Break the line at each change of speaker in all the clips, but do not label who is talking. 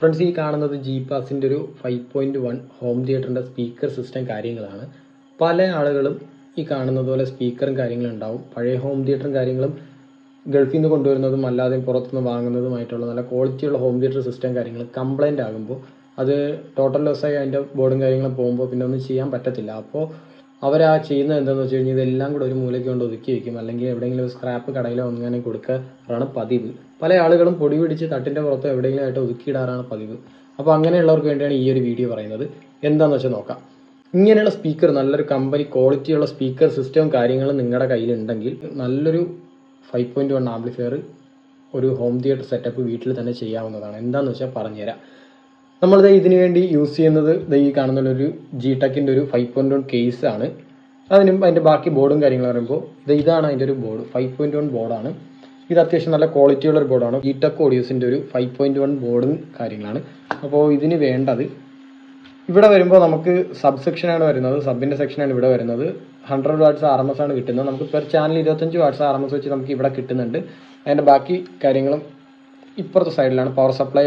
Friends, ഈ കാണുന്നത് ജി-പാസിൻ്റെ ഒരു 5.1 ഹോം തിയേറ്ററിൻ്റെ സ്പീക്കർ സിസ്റ്റം കാര്യങ്ങളാണ്. പല ആളുകളും ഈ കാണുന്നത് പോലെ സ്പീക്കറും കാര്യങ്ങളും ഉണ്ടാവും. പഴയ ഹോം തിയേറ്ററും കാര്യങ്ങളും ഗൾഫിൽ നിന്ന് കൊണ്ടുവരുന്നതും അല്ലാതെ പുറത്തുനിന്ന് വാങ്ങുന്നതുമായിട്ടുള്ള നല്ല ക്വാളിറ്റിയുള്ള ഹോം തിയേറ്റർ സിസ്റ്റം കാര്യങ്ങൾ കംപ്ലൈൻ്റ് ആകുമ്പോൾ അത് ടോട്ടൽ ലോസായി അതിൻ്റെ ബോർഡും കാര്യങ്ങളും പോകുമ്പോൾ പിന്നെ ഒന്നും ചെയ്യാൻ പറ്റത്തില്ല. അപ്പോൾ അവർ ചെയ്യുന്നത് എന്താണെന്ന് വെച്ച് കഴിഞ്ഞാൽ ഇതെല്ലാം കൂടെ ഒരു മൂലയ്ക്ക് കൊണ്ട് ഒതുക്കി വയ്ക്കും, അല്ലെങ്കിൽ എവിടെയെങ്കിലും ഒരു സ്ക്രാപ്പ് കടയിലോ അങ്ങനെ കൊടുക്കാറാണ് പതിവ്. പല ആളുകളും പൊടി പിടിച്ച് തട്ടിൻ്റെ പുറത്തോ എവിടെയെങ്കിലും ആയിട്ട് ഒതുക്കിയിടാറാണ് പതിവ്. അപ്പോൾ അങ്ങനെയുള്ളവർക്ക് വേണ്ടിയാണ് ഈ ഒരു വീഡിയോ പറയുന്നത്. എന്താണെന്ന് വെച്ചാൽ നോക്കാം. ഇങ്ങനെയുള്ള സ്പീക്കർ, നല്ലൊരു കമ്പനി ക്വാളിറ്റിയുള്ള സ്പീക്കർ സിസ്റ്റവും കാര്യങ്ങളും നിങ്ങളുടെ കയ്യിലുണ്ടെങ്കിൽ നല്ലൊരു 5.1 ആംപ്ലിഫയർ ഒരു ഹോം തിയേറ്റർ സെറ്റപ്പ് വീട്ടിൽ തന്നെ ചെയ്യാവുന്നതാണ്. എന്താണെന്ന് വെച്ചാൽ പറഞ്ഞുതരാം. നമ്മളിത് ഇതിനു വേണ്ടി യൂസ് ചെയ്യുന്നത് ഈ കാണുന്നൊരു ജി-ടെക്കിൻ്റെ ഒരു 5.1 കേസാണ്. അതിൻ്റെ ബാക്കി ബോർഡും കാര്യങ്ങളും പറയുമ്പോൾ ഇതാണ് അതിൻ്റെ ഒരു ബോർഡ്. 5.1 ബോർഡാണ് ഇത്. അത്യാവശ്യം നല്ല ക്വാളിറ്റിയുള്ള ഒരു ബോർഡാണ്. ജി-ടെക് ഓഡിയോസിൻ്റെ ഒരു 5.1 ബോർഡും കാര്യങ്ങളാണ്. അപ്പോൾ ഇതിന് വേണ്ടത്, ഇവിടെ വരുമ്പോൾ നമുക്ക് സബ് സെക്ഷനാണ് വരുന്നത്. സബിൻ്റെ സെക്ഷനാണ് ഇവിടെ വരുന്നത്. 100 വാട്ട്സ് RMS ആണ് കിട്ടുന്നത്. നമുക്ക് പെർ ചാനൽ 25 വാട്ട്സ് RMS വെച്ച് നമുക്ക് ഇവിടെ കിട്ടുന്നുണ്ട്. അതിൻ്റെ ബാക്കി കാര്യങ്ങളും ഇപ്പുറത്തെ സൈഡിലാണ്. പവർ സപ്ലൈ,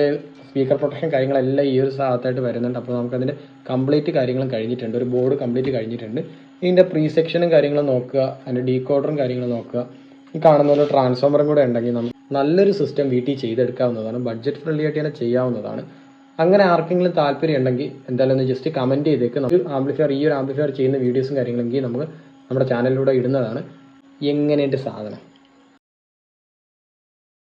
സ്പീക്കർ പ്രൊട്ടക്ഷൻ കാര്യങ്ങളെല്ലാം ഈ ഒരു ഭാഗത്തായിട്ട് വരുന്നുണ്ട്. അപ്പോൾ നമുക്കതിൻ്റെ കംപ്ലീറ്റ് കാര്യങ്ങളും കഴിഞ്ഞിട്ടുണ്ട്. ഒരു ബോർഡ് കംപ്ലീറ്റ് കഴിഞ്ഞിട്ടുണ്ട്. ഇതിൻ്റെ പ്രീ സെക്ഷനും കാര്യങ്ങളും നോക്കുക, അതിൻ്റെ ഡീകോഡറും കാര്യങ്ങളും നോക്കുക. ഈ കാണുന്ന ഒരു ട്രാൻസ്ഫോമറും കൂടെ ഉണ്ടെങ്കിൽ നമുക്ക് നല്ലൊരു സിസ്റ്റം വീട്ടിൽ ചെയ്തെടുക്കാവുന്നതാണ്. ബഡ്ജറ്റ് ഫ്രണ്ട്ലി ആയിട്ട് തന്നെ ചെയ്യാവുന്നതാണ്. അങ്ങനെ ആർക്കെങ്കിലും താല്പര്യം ഉണ്ടെങ്കിൽ എന്തായാലും ഒന്ന് ജസ്റ്റ് കമൻറ്റ് ചെയ്തേക്ക്. നമുക്ക് ഈ ഒരു ആംപ്ലിഫയർ ചെയ്യുന്ന വീഡിയോസും കാര്യങ്ങളെങ്കിൽ നമുക്ക് നമ്മുടെ ചാനലിലൂടെ ഇടുന്നതാണ്. എങ്ങനെയുണ്ട് സാധനം?